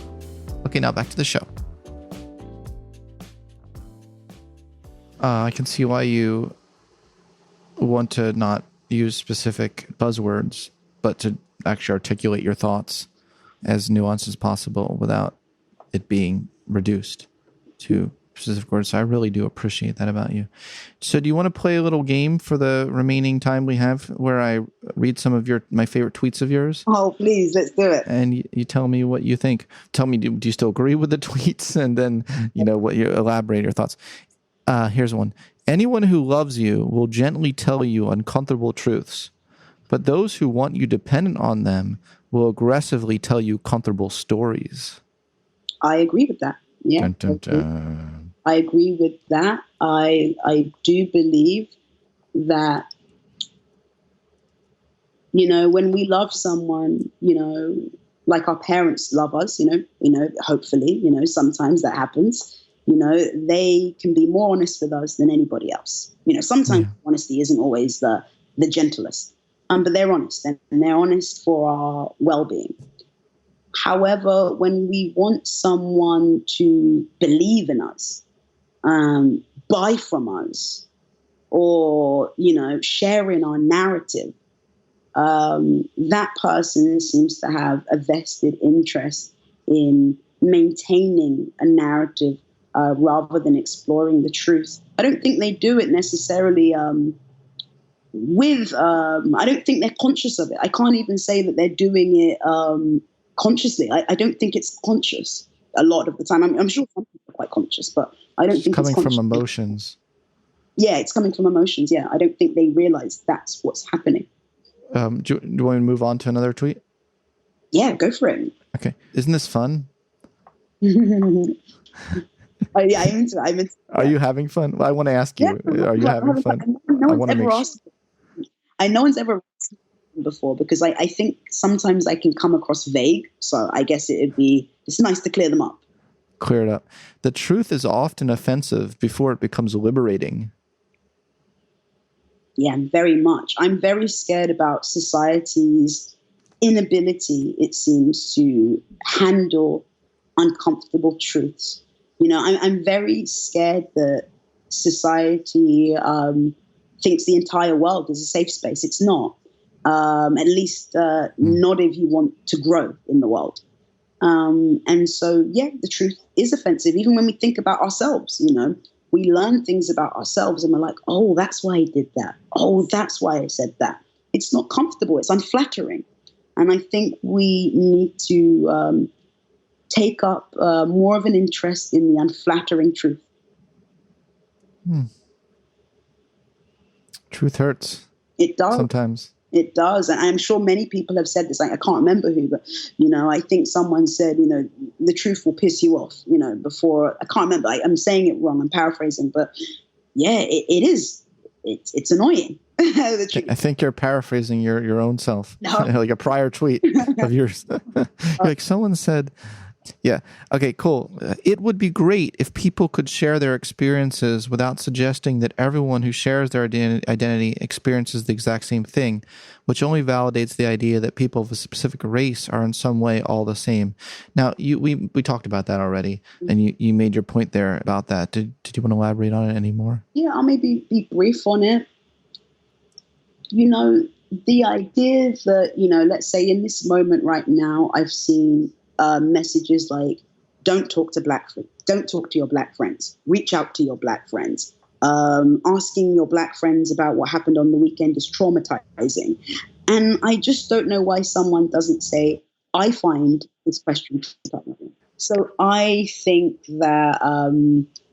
Okay, now back to the show. I can see why you want to not use specific buzzwords, but to actually articulate your thoughts as nuanced as possible without it being reduced to specific words. So I really do appreciate that about you. So do you want to play a little game for the remaining time we have where I read some of my favorite tweets of yours? Oh, please, let's do it. And you tell me what you think. Tell me, do you still agree with the tweets? And then, what you elaborate your thoughts. Here's one. Anyone who loves you will gently tell you uncomfortable truths, but those who want you dependent on them will aggressively tell you comfortable stories. I agree with that. Yeah, dun, dun, dun. I agree with that. I do believe that, when we love someone, like our parents love us, hopefully, sometimes that happens. They can be more honest with us than anybody else. Sometimes honesty isn't always the gentlest, but they're honest, and they're honest for our well-being. However, when we want someone to believe in us, buy from us, or, share in our narrative, that person seems to have a vested interest in maintaining a narrative rather than exploring the truth. I don't think they do it necessarily I don't think they're conscious of it. I can't even say that they're doing it consciously. I don't think it's conscious a lot of the time. I'm sure some people are quite conscious, but I don't think it's coming from emotions. Yeah, it's coming from emotions. Yeah, I don't think they realize that's what's happening. Do you want me to move on to another tweet? Yeah, go for it. Okay. Isn't this fun? Oh, yeah, I'm into it. Are you having fun? Well, I want to ask you, are you having fun? No one's ever asked me before, because I think sometimes I can come across vague. So I guess it's nice to clear them up. Clear it up. The truth is often offensive before it becomes liberating. Yeah, very much. I'm very scared about society's inability, it seems, to handle uncomfortable truths. I'm very scared that society thinks the entire world is a safe space. It's not. At least not if you want to grow in the world. And so, the truth is offensive. Even when we think about ourselves, we learn things about ourselves and we're like, oh, that's why I did that. Oh, that's why I said that. It's not comfortable. It's unflattering. And I think we need to take up more of an interest in the unflattering truth. Truth hurts. It does. Sometimes. It does. And I'm sure many people have said this. I can't remember who, but, I think someone said, the truth will piss you off, before. I can't remember. I'm saying it wrong. I'm paraphrasing. But, yeah, it is. It's annoying. I think you're paraphrasing your own self. No. Like a prior tweet of yours. Like someone said, yeah. Okay, cool. It would be great if people could share their experiences without suggesting that everyone who shares their identity experiences the exact same thing, which only validates the idea that people of a specific race are in some way all the same. Now, we talked about that already, and you made your point there about that. Did you want to elaborate on it anymore? Yeah, I'll maybe be brief on it. The idea that, let's say in this moment right now, I've seen messages like don't talk to don't talk to your black friends. Reach out to your black friends. Asking your black friends about what happened on the weekend is traumatizing. And I just don't know why someone doesn't say, I find this question traumatizing. So I think that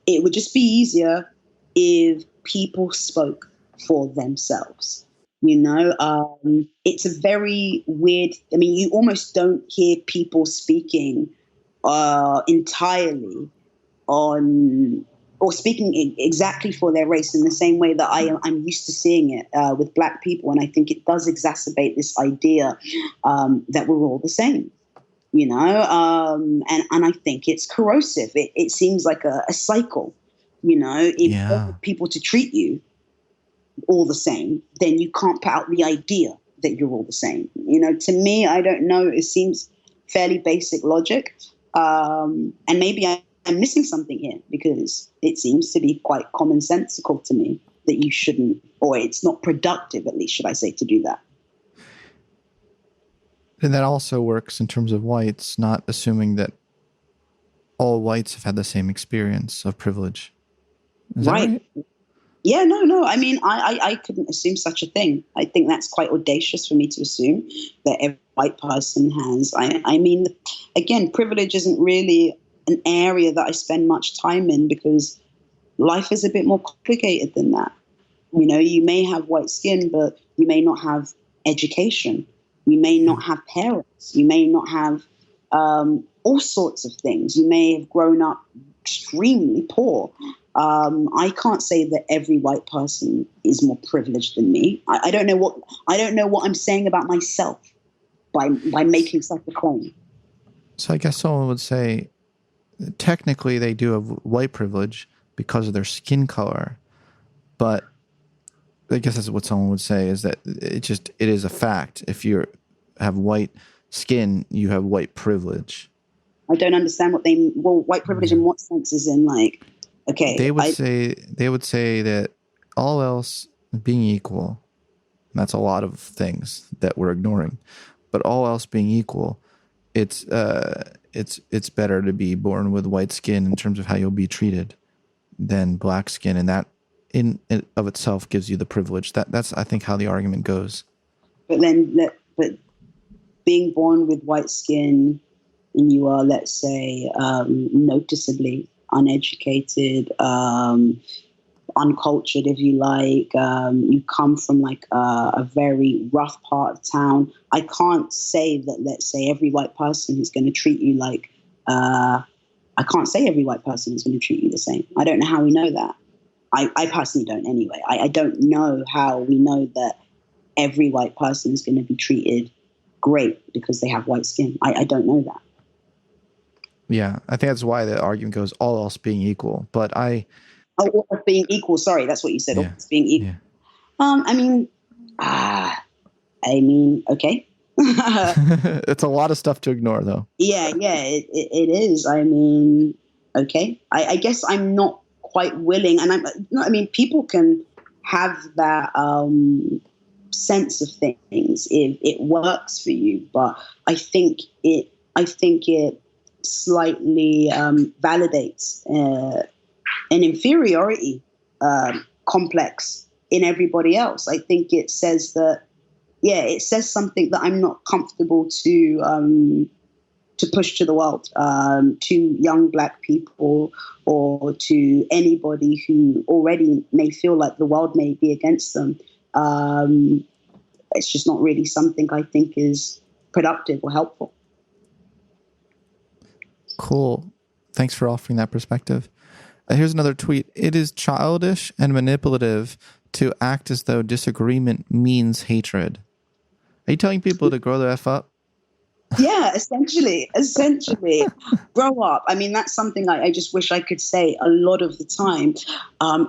it would just be easier if people spoke for themselves. It's a very weird, you almost don't hear people speaking entirely on, or speaking exactly for their race in the same way that I'm used to seeing it with black people. And I think it does exacerbate this idea that we're all the same, and I think it's corrosive. It seems like a cycle, if you want people to treat you all the same, then you can't put out the idea that you're all the same. To me, I don't know, it seems fairly basic logic. And maybe I'm missing something here, because it seems to be quite commonsensical to me that you shouldn't, or it's not productive, at least, should I say, to do that. And that also works in terms of whites, not assuming that all whites have had the same experience of privilege. Is that right? Yeah, no. I couldn't assume such a thing. I think that's quite audacious for me to assume that every white person has. Again, privilege isn't really an area that I spend much time in, because life is a bit more complicated than that. You may have white skin, but you may not have education. You may not have parents. You may not have all sorts of things. You may have grown up extremely poor. I can't say that every white person is more privileged than me. I don't know what I'm saying about myself by making such a claim. So I guess someone would say, technically they do have white privilege because of their skin color, but I guess that's what someone would say, is that it is a fact. If you have white skin, you have white privilege. I don't understand white privilege in what sense? Is in like, okay. They would say that all else being equal, and that's a lot of things that we're ignoring, but all else being equal, it's better to be born with white skin in terms of how you'll be treated than black skin, and that in of itself gives you the privilege. That's I think how the argument goes. But being born with white skin, and you are, let's say, noticeably uneducated, uncultured, if you like, you come from like a very rough part of town. I can't say that, let's say, every white person is going to treat you like, I can't say every white person is going to treat you the same. I don't know how we know that. I personally don't anyway. I don't know how we know that every white person is going to be treated great because they have white skin. I don't know that. Yeah, I think that's why the argument goes all else being equal. But all else being equal. Sorry, that's what you said. Yeah. All else being equal. Yeah. Okay. It's a lot of stuff to ignore, though. Yeah, it is. Okay. I guess I'm not quite willing, and people can have that sense of things if it works for you, but I think it slightly validates an inferiority complex in everybody else. I think it says that, it says something that I'm not comfortable to push to the world, to young black people, or to anybody who already may feel like the world may be against them. It's just not really something I think is productive or helpful. Cool. Thanks for offering that perspective. Here's another tweet. It is childish and manipulative to act as though disagreement means hatred. Are you telling people to grow the F up? Yeah, essentially. Grow up. That's something I just wish I could say a lot of the time,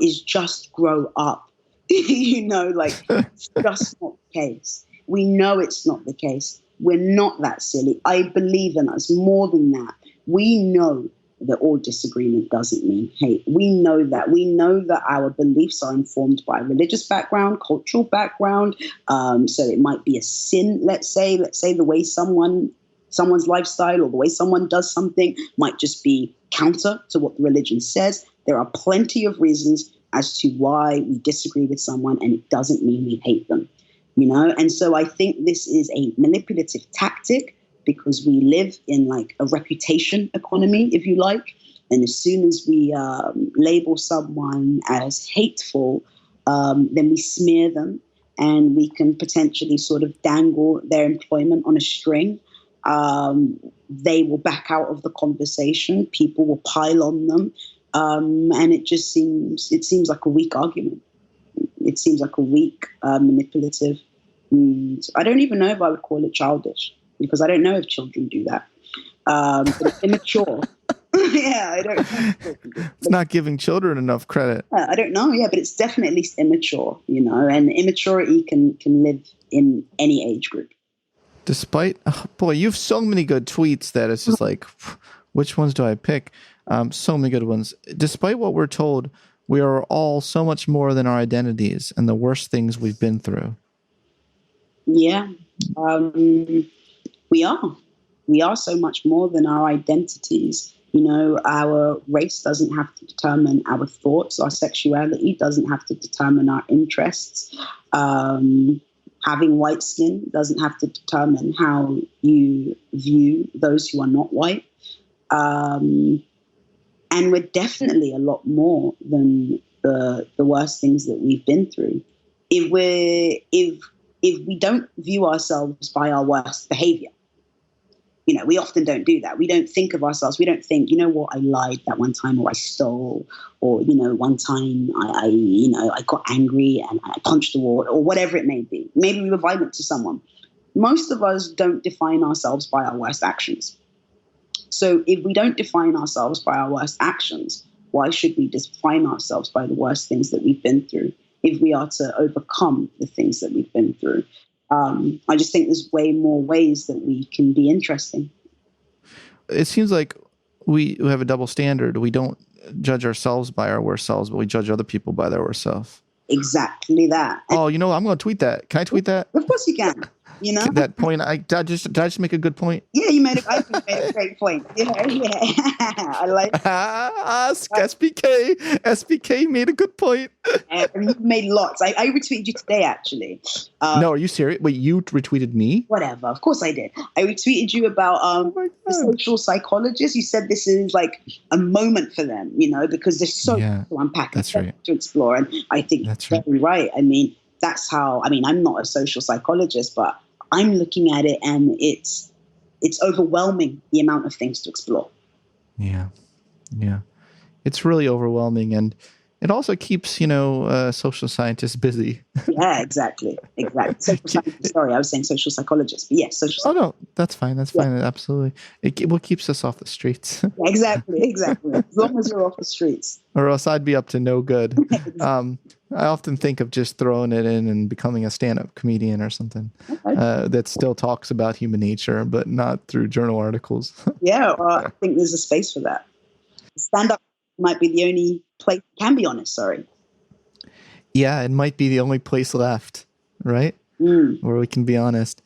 is just grow up. It's just not the case. We know it's not the case. We're not that silly. I believe in us more than that. We know that all disagreement doesn't mean hate. We know that. We know that our beliefs are informed by religious background, cultural background. So it might be a sin, let's say the way someone someone's lifestyle or the way someone does something might just be counter to what the religion says. There are plenty of reasons as to why we disagree with someone, and it doesn't mean we hate them, you know? And so I think this is a manipulative tactic because we live in like a reputation economy, if you like. And as soon as we label someone as hateful, then we smear them, and we can potentially sort of dangle their employment on a string. They will back out of the conversation. People will pile on them. And it seems like a weak argument. It seems like a weak, manipulative. I don't even know if I would call it childish, because I don't know if children do that. But it's immature. Yeah, I don't know. It's not giving children enough credit. I don't know, yeah, but it's definitely at least immature, you know, and immaturity can live in any age group. Despite, you have so many good tweets that it's just like, which ones do I pick? So many good ones. Despite what we're told, we are all so much more than our identities and the worst things we've been through. Yeah, we are. We are so much more than our identities. You know, our race doesn't have to determine our thoughts. Our sexuality doesn't have to determine our interests. Having white skin doesn't have to determine how you view those who are not white. And we're definitely a lot more than the worst things that we've been through. If we don't view ourselves by our worst behavior, you know, we often don't do that. We don't think of ourselves. We don't think, you know what, I lied that one time, or I stole, or, you know, one time I got angry and I punched the wall, or whatever it may be. Maybe we were violent to someone. Most of us don't define ourselves by our worst actions. So if we don't define ourselves by our worst actions, why should we define ourselves by the worst things that we've been through if we are to overcome the things that we've been through? I just think there's way more ways that we can be interesting. It seems like we have a double standard. We don't judge ourselves by our worst selves, but we judge other people by their worst self. Exactly that. Oh, you know, I'm going to tweet that. Can I tweet that? Of course you can. You know that point. Did I just make a good point? Yeah, you made I think you made a great point. Yeah. I like SBK made a good point. You made lots. I retweeted you today, actually. No, are you serious? Wait, you retweeted me? Whatever. Of course I did. I retweeted you about the social psychologists. You said this is like a moment for them, you know, because there's so much to unpack. That's right. To explore, and I think that's very right. I mean, that's how. I mean, I'm not a social psychologist, but I'm looking at it, and it's overwhelming, the amount of things to explore. Yeah. It's really overwhelming, and it also keeps, social scientists busy. Yeah, exactly. Social scientists, sorry, I was saying social psychologists, but yes, social. Oh no, that's fine. Absolutely. What keeps us off the streets? Yeah, exactly. As long as you're off the streets. Or else I'd be up to no good. Exactly. I often think of just throwing it in and becoming a stand-up comedian or something that still talks about human nature, but not through journal articles. Yeah, I think there's a space for that. Stand-up might be the only place you can be honest, sorry. Yeah, it might be the only place left, right? Where we can be honest.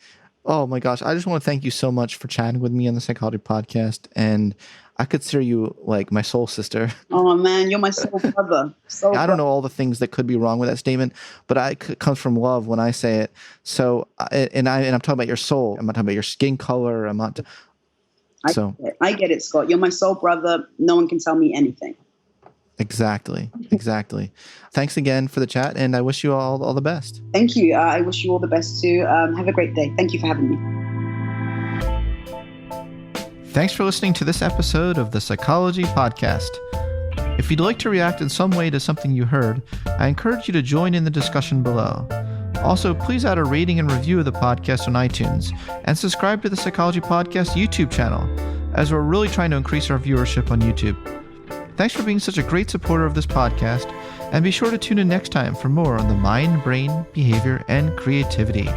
Oh my gosh, I just want to thank you so much for chatting with me on the Psychology Podcast, and I consider you like my soul sister. Oh man, you're my soul brother. I don't know all the things that could be wrong with that statement, but it comes from love when I say it. So, and I'm talking about your soul. I'm not talking about your skin color. I get it, Scott. You're my soul brother. No one can tell me anything. Exactly. Thanks again for the chat, and I wish you all the best. Thank you. I wish you all the best too. Have a great day. Thank you for having me. Thanks for listening to this episode of the Psychology Podcast. If you'd like to react in some way to something you heard, I encourage you to join in the discussion below. Also, please add a rating and review of the podcast on iTunes, and subscribe to the Psychology Podcast YouTube channel, as we're really trying to increase our viewership on YouTube. Thanks for being such a great supporter of this podcast, and be sure to tune in next time for more on the mind, brain, behavior, and creativity.